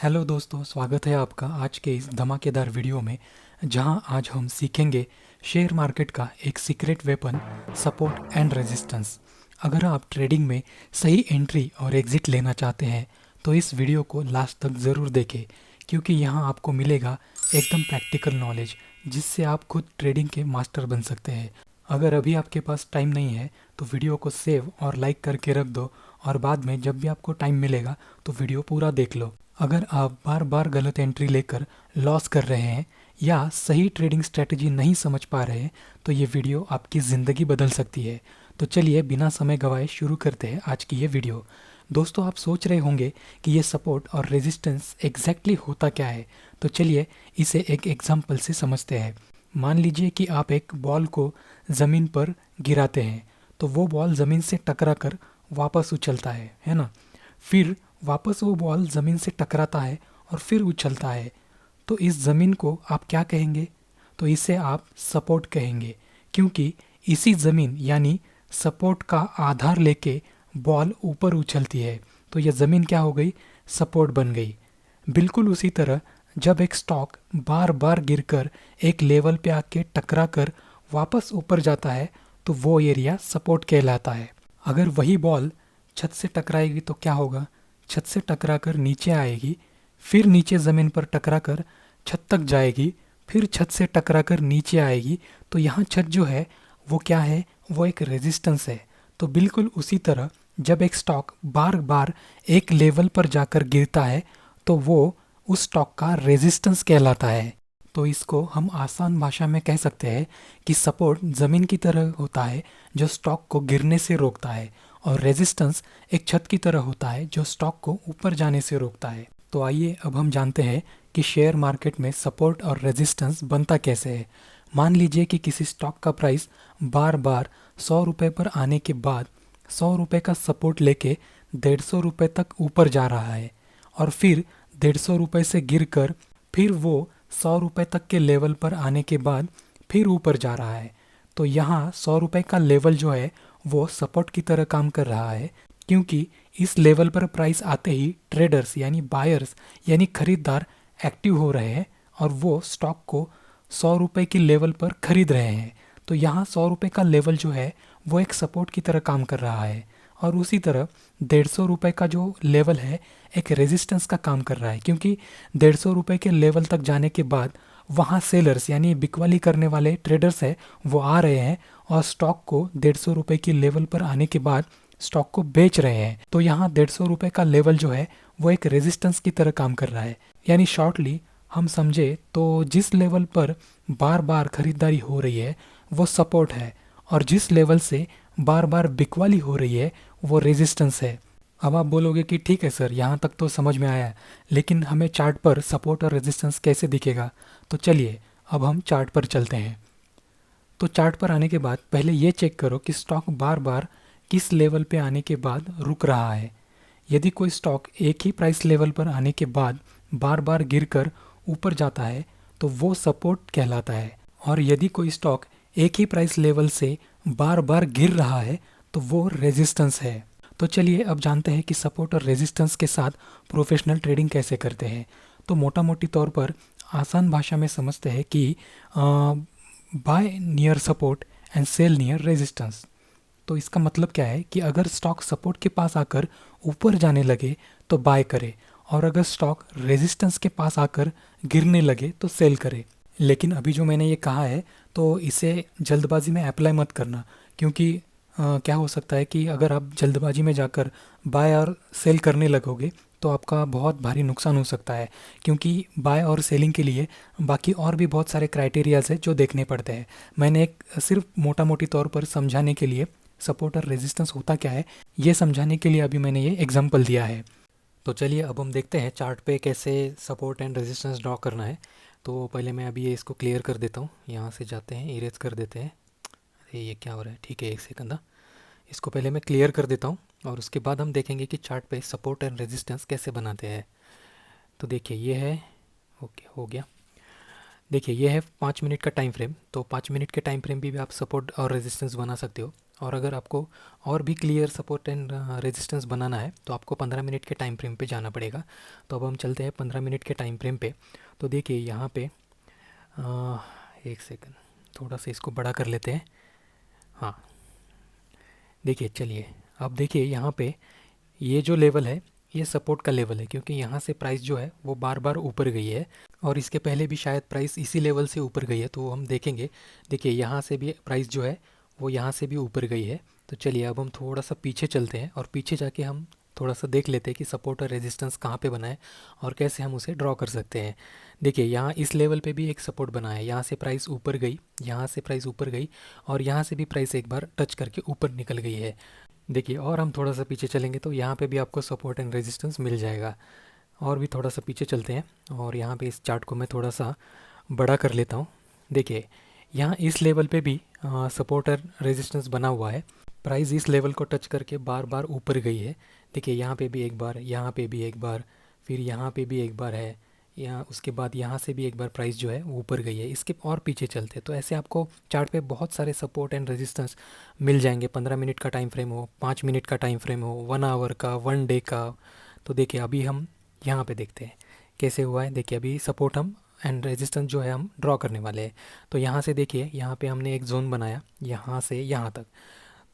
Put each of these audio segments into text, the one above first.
Hello दोस्तों, स्वागत है आपका आज के इस धमाकेदार वीडियो में। जहां आज हम सीखेंगे शेयर मार्केट का एक secret weapon, support and resistance. अगर आप ट्रेडिंग में सही एंट्री और एग्जिट लेना चाहते हैं तो इस वीडियो को लास्ट तक ज़रूर देखें, क्योंकि यहां आपको मिलेगा एकदम प्रैक्टिकल नॉलेज जिससे आप खुद ट्रेडिंग के मास्टर बन सकते हैं। अगर अभी आपके पास टाइम नहीं है तो वीडियो को सेव और लाइक करके रख दो, और बाद में जब भी आपको टाइम मिलेगा तो वीडियो पूरा देख लो। अगर आप बार बार गलत एंट्री लेकर लॉस कर रहे हैं या सही ट्रेडिंग स्ट्रेटजी नहीं समझ पा रहे हैं तो ये वीडियो आपकी ज़िंदगी बदल सकती है। तो चलिए बिना समय गवाए शुरू करते हैं आज की ये वीडियो। दोस्तों, आप सोच रहे होंगे कि ये सपोर्ट और रेजिस्टेंस एग्जैक्टली होता क्या है। तो चलिए इसे एक एग्जाम्पल से समझते हैं। मान लीजिए कि आप एक बॉल को ज़मीन पर गिराते हैं तो वो बॉल ज़मीन से टकरा कर वापस उछलता है ना। फिर वापस वो बॉल ज़मीन से टकराता है और फिर उछलता है। तो इस ज़मीन को आप क्या कहेंगे? तो इसे आप सपोर्ट कहेंगे, क्योंकि इसी ज़मीन यानी सपोर्ट का आधार लेके बॉल ऊपर उछलती है। तो यह ज़मीन क्या हो गई? सपोर्ट बन गई। बिल्कुल उसी तरह जब एक स्टॉक बार बार गिरकर एक लेवल पे आके टकरा कर वापस ऊपर जाता है तो वो एरिया सपोर्ट कहलाता है। अगर वही बॉल छत से टकराएगी तो क्या होगा? छत से टकराकर नीचे आएगी, फिर नीचे ज़मीन पर टकराकर छत तक जाएगी, फिर छत से टकराकर नीचे आएगी। तो यहाँ छत जो है वो क्या है? वो एक रेजिस्टेंस है। तो बिल्कुल उसी तरह जब एक स्टॉक बार बार एक लेवल पर जाकर गिरता है तो वो उस स्टॉक का रेजिस्टेंस कहलाता है। तो इसको हम आसान भाषा में कह सकते हैं कि सपोर्ट ज़मीन की तरह होता है जो स्टॉक को गिरने से रोकता है, और रेजिस्टेंस एक छत की तरह होता है जो स्टॉक को ऊपर जाने से रोकता है। तो आइए अब हम जानते हैं कि शेयर मार्केट में सपोर्ट और रेजिस्टेंस बनता कैसे है। मान लीजिए कि किसी स्टॉक का प्राइस बार बार 100 रुपये पर आने के बाद 100 रुपये का सपोर्ट लेके 150 रुपये तक ऊपर जा रहा है, और फिर 150 रुपये से गिरकर फिर वो 100 रुपये तक के लेवल पर आने के बाद फिर ऊपर जा रहा है। तो यहाँ 100 रुपये का लेवल जो है वो सपोर्ट की तरह काम कर रहा है, क्योंकि इस लेवल पर प्राइस आते ही ट्रेडर्स यानी बायर्स यानी खरीदार एक्टिव हो रहे हैं और वो स्टॉक को 100 रुपये की लेवल पर खरीद रहे हैं। तो यहाँ 100 रुपये का लेवल जो है वो एक सपोर्ट की तरह काम कर रहा है, और उसी तरह 150 रुपये का जो लेवल है एक रेजिस्टेंस का काम कर रहा है, क्योंकि 150 रुपये के लेवल तक जाने के बाद वहाँ सेलर्स यानी बिकवाली करने वाले ट्रेडर्स है वो आ रहे हैं और स्टॉक को 150 रुपये की लेवल पर आने के बाद स्टॉक को बेच रहे हैं। तो यहाँ 150 रुपये का लेवल जो है वो एक रेजिस्टेंस की तरह काम कर रहा है। यानी शॉर्टली हम समझे तो जिस लेवल पर बार बार खरीदारी हो रही है वो सपोर्ट है, और जिस लेवल से बार बार बिकवाली हो रही है वो रेजिस्टेंस है। अब आप बोलोगे कि ठीक है सर, यहाँ तक तो समझ में आया है, लेकिन हमें चार्ट पर सपोर्ट और रेजिस्टेंस कैसे दिखेगा? तो चलिए अब हम चार्ट पर चलते हैं। तो चार्ट पर आने के बाद पहले ये चेक करो कि स्टॉक बार बार किस लेवल पे आने के बाद रुक रहा है। यदि कोई स्टॉक एक ही प्राइस लेवल पर आने के बाद बार बार गिरकर ऊपर जाता है तो वो सपोर्ट कहलाता है, और यदि कोई स्टॉक एक ही प्राइस लेवल से बार बार गिर रहा है तो वो रेजिस्टेंस है। तो चलिए अब जानते हैं कि सपोर्ट और रेजिस्टेंस के साथ प्रोफेशनल ट्रेडिंग कैसे करते हैं। तो मोटा मोटी तौर पर आसान भाषा में समझते हैं कि buy near support and sell near resistance. तो इसका मतलब क्या है कि अगर स्टॉक सपोर्ट के पास आकर ऊपर जाने लगे तो बाय करे, और अगर स्टॉक रेजिस्टेंस के पास आकर गिरने लगे तो सेल करे। लेकिन अभी जो मैंने ये कहा है तो इसे जल्दबाजी में अप्लाई मत करना, क्योंकि क्या हो सकता है कि अगर आप जल्दबाजी में जाकर बाय और सेल करने लगोगे तो आपका बहुत भारी नुकसान हो सकता है, क्योंकि बाय और सेलिंग के लिए बाकी और भी बहुत सारे क्राइटेरियाज है जो देखने पड़ते हैं। मैंने एक सिर्फ मोटा मोटी तौर पर समझाने के लिए सपोर्ट और रेजिस्टेंस होता क्या है ये समझाने के लिए अभी मैंने ये एग्जांपल दिया है। तो चलिए अब हम देखते हैं चार्ट पे कैसे सपोर्ट एंड रेजिस्टेंस ड्रॉ करना है। तो पहले मैं अभी ये इसको क्लियर कर देता हूँ, यहाँ से जाते हैं, इरेज कर देते हैं। अरे ये क्या हो रहा है? ठीक है, एक सेकंड ना, इसको पहले मैं क्लियर कर देता हूँ और उसके बाद हम देखेंगे कि चार्ट पे सपोर्ट एंड रेजिस्टेंस कैसे बनाते हैं। तो देखिए ये है, ओके हो गया। देखिए ये है 5 मिनट का टाइम फ्रेम। तो 5 मिनट के टाइम फ्रेम भी आप सपोर्ट और रेजिस्टेंस बना सकते हो, और अगर आपको और भी क्लियर सपोर्ट एंड रेजिस्टेंस बनाना है तो आपको 15 मिनट के टाइम फ्रेम पे जाना पड़ेगा। तो अब हम चलते हैं 15 मिनट के टाइम फ्रेम पे। तो देखिए यहाँ पे एक सेकंड, थोड़ा सा इसको बड़ा कर लेते हैं। हाँ देखिए, चलिए अब देखिए यहाँ पे ये जो लेवल है ये सपोर्ट का लेवल है, क्योंकि यहाँ से प्राइस जो है वो बार बार ऊपर गई है और इसके पहले भी शायद प्राइस इसी लेवल से ऊपर गई है। तो हम देखेंगे, देखिए यहाँ से भी प्राइस जो है वो यहाँ से भी ऊपर गई है। तो चलिए अब हम थोड़ा सा पीछे चलते हैं और पीछे जाके हम थोड़ा सा देख लेते हैं कि सपोर्ट और रेजिस्टेंस कहाँ पे बना है और कैसे हम उसे ड्रॉ कर सकते हैं। देखिए यहाँ इस लेवल पे भी एक सपोर्ट बना है, यहाँ से प्राइस ऊपर गई, यहाँ से प्राइस ऊपर गई और यहाँ से भी प्राइस एक बार टच करके ऊपर निकल गई है। देखिए और हम थोड़ा सा पीछे चलेंगे तो यहाँ पे भी आपको सपोर्ट एंड रेजिस्टेंस मिल जाएगा। और भी थोड़ा सा पीछे चलते हैं और यहाँ पे इस चार्ट को मैं थोड़ा सा बड़ा कर लेता हूँ। देखिए यहाँ इस लेवल पे भी सपोर्ट और रेजिस्टेंस बना हुआ है। प्राइस इस लेवल को टच करके बार बार ऊपर गई है। देखिए यहाँ पे भी एक बार, यहाँ पे भी एक बार, फिर यहाँ पे भी एक बार है, यहाँ उसके बाद यहाँ से भी एक बार प्राइस जो है वो ऊपर गई है। इसके और पीछे चलते तो ऐसे आपको चार्ट पे बहुत सारे सपोर्ट एंड रेजिस्टेंस मिल जाएंगे। 15 मिनट का टाइम फ्रेम हो, 5 मिनट का टाइम फ्रेम हो, 1 आवर का, 1 डे का। तो देखिए अभी हम यहाँ पे देखते हैं कैसे हुआ है। देखिए अभी सपोर्ट हम एंड रेजिस्टेंस जो है हम ड्रॉ करने वाले हैं। तो यहाँ से देखिए यहाँ पे हमने एक जोन बनाया यहाँ से यहाँ तक।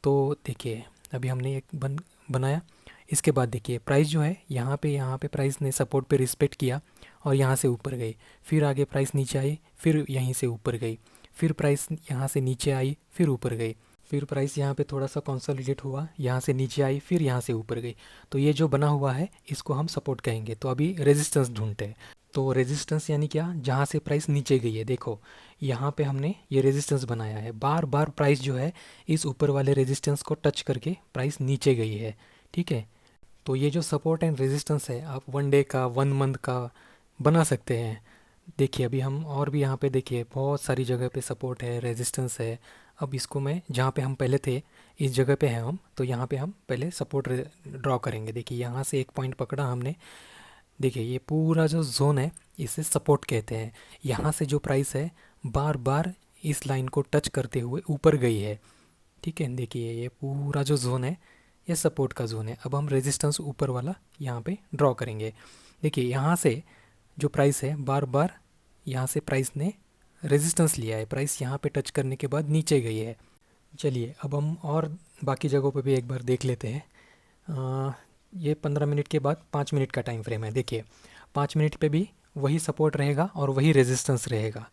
तो देखिए अभी हमने एक बनाया। इसके बाद देखिए प्राइस जो है यहाँ पे प्राइस ने सपोर्ट पे रिस्पेक्ट किया और यहाँ से ऊपर गई। फिर आगे प्राइस नीचे आई, फिर यहीं से ऊपर गई, फिर प्राइस यहाँ से नीचे आई, फिर ऊपर गई, फिर प्राइस यहाँ पे थोड़ा सा कंसोलिडेट हुआ, यहाँ से नीचे आई, फिर यहाँ से ऊपर गई। तो ये जो बना हुआ है इसको हम सपोर्ट कहेंगे। तो अभी रेजिस्टेंस ढूंढते हैं। तो रेजिस्टेंस यानी क्या, जहाँ से प्राइस नीचे गई है। देखो यहाँ पे हमने ये रेजिस्टेंस बनाया है, बार बार प्राइस जो है इस ऊपर वाले रेजिस्टेंस को टच करके प्राइस नीचे गई है। ठीक है, तो ये जो सपोर्ट एंड रेजिस्टेंस है आप 1 डे का, 1 मंथ का बना सकते हैं। देखिए अभी हम और भी यहाँ पे देखिए बहुत सारी जगह पे सपोर्ट है, रेजिस्टेंस है। अब इसको मैं जहाँ पे हम पहले थे इस जगह पे हैं हम, तो यहाँ पे हम पहले सपोर्ट ड्रॉ करेंगे। देखिए यहाँ से एक पॉइंट पकड़ा हमने। देखिए ये पूरा जो जोन है इसे सपोर्ट कहते हैं। यहाँ से जो प्राइस है बार बार इस लाइन को टच करते हुए ऊपर गई है। ठीक है, देखिए ये पूरा जो जोन है ये सपोर्ट का जोन है। अब हम रेजिस्टेंस ऊपर वाला यहाँ पे ड्रॉ करेंगे। देखिए यहाँ से जो प्राइस है बार बार यहाँ से प्राइस ने रेजिस्टेंस लिया है, प्राइस यहाँ पे टच करने के बाद नीचे गई है। चलिए अब हम और बाकी जगहों पे भी एक बार देख लेते हैं। ये 15 मिनट के बाद 5 मिनट का टाइम फ्रेम है। देखिए 5 मिनट पे भी वही सपोर्ट रहेगा और वही रेजिस्टेंस रहेगा।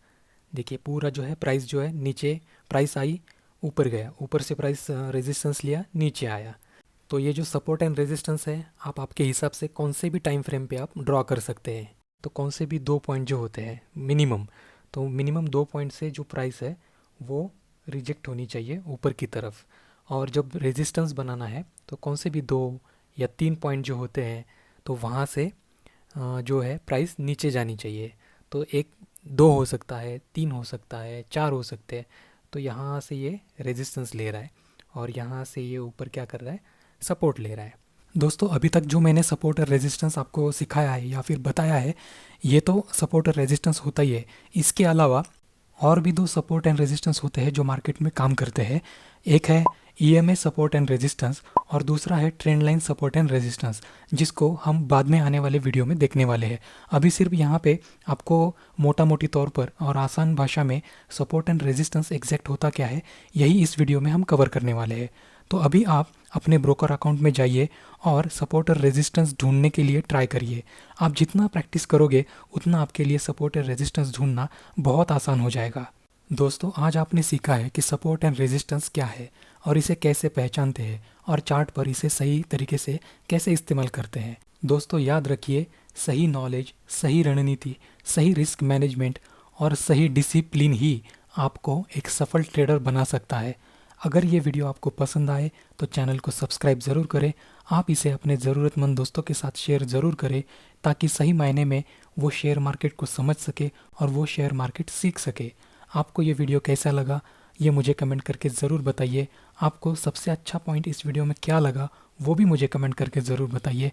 देखिए पूरा जो है प्राइस जो है नीचे, प्राइस आई ऊपर गया, ऊपर से प्राइस रेजिस्टेंस लिया नीचे आया। तो ये जो सपोर्ट एंड रेजिस्टेंस है आप आपके हिसाब से कौन से भी टाइम फ्रेम पे आप ड्रॉ कर सकते हैं। तो कौन से भी 2 पॉइंट जो होते हैं मिनिमम, तो मिनिमम 2 पॉइंट से जो प्राइस है वो रिजेक्ट होनी चाहिए ऊपर की तरफ। और जब रेजिस्टेंस बनाना है तो कौन से भी 2 या 3 पॉइंट जो होते हैं तो वहाँ से जो है प्राइस नीचे जानी चाहिए। तो 2 हो सकता है, 3 हो सकता है, 4 हो सकते हैं। तो यहाँ से ये रेजिस्टेंस ले रहा है और यहाँ से ये ऊपर क्या कर रहा है, सपोर्ट ले रहा है। दोस्तों अभी तक जो मैंने सपोर्ट और रेजिस्टेंस आपको सिखाया है या फिर बताया है ये तो सपोर्ट और रेजिस्टेंस होता ही है। इसके अलावा और भी 2 सपोर्ट एंड रेजिस्टेंस होते हैं जो मार्केट में काम करते हैं। एक है ईएमए सपोर्ट एंड रेजिस्टेंस और दूसरा है trend line support and resistance, जिसको हम बाद में आने वाले वीडियो में देखने वाले हैं। अभी सिर्फ यहाँ पे आपको मोटा मोटी तौर पर और आसान भाषा में सपोर्ट एंड रेजिस्टेंस एग्जैक्ट होता क्या है यही इस वीडियो में हम कवर करने वाले हैं। तो अभी आप अपने ब्रोकर अकाउंट में जाइए और सपोर्ट और रेजिस्टेंस ढूंढने के लिए ट्राई करिए। आप जितना प्रैक्टिस करोगे उतना आपके लिए सपोर्ट और रेजिस्टेंस ढूंढना बहुत आसान हो जाएगा। दोस्तों आज आपने सीखा है कि सपोर्ट एंड रेजिस्टेंस क्या है और इसे कैसे पहचानते हैं और चार्ट पर इसे सही तरीके से कैसे इस्तेमाल करते हैं। दोस्तों याद रखिए, सही नॉलेज, सही रणनीति, सही रिस्क मैनेजमेंट और सही डिसिप्लिन ही आपको एक सफल ट्रेडर बना सकता है। अगर ये वीडियो आपको पसंद आए तो चैनल को सब्सक्राइब ज़रूर करें। आप इसे अपने ज़रूरतमंद दोस्तों के साथ शेयर ज़रूर करें ताकि सही मायने में वो शेयर मार्केट को समझ सके और वो शेयर मार्केट सीख सके। आपको ये वीडियो कैसा लगा ये मुझे कमेंट करके ज़रूर बताइए। आपको सबसे अच्छा पॉइंट इस वीडियो में क्या लगा वो भी मुझे कमेंट करके ज़रूर बताइए।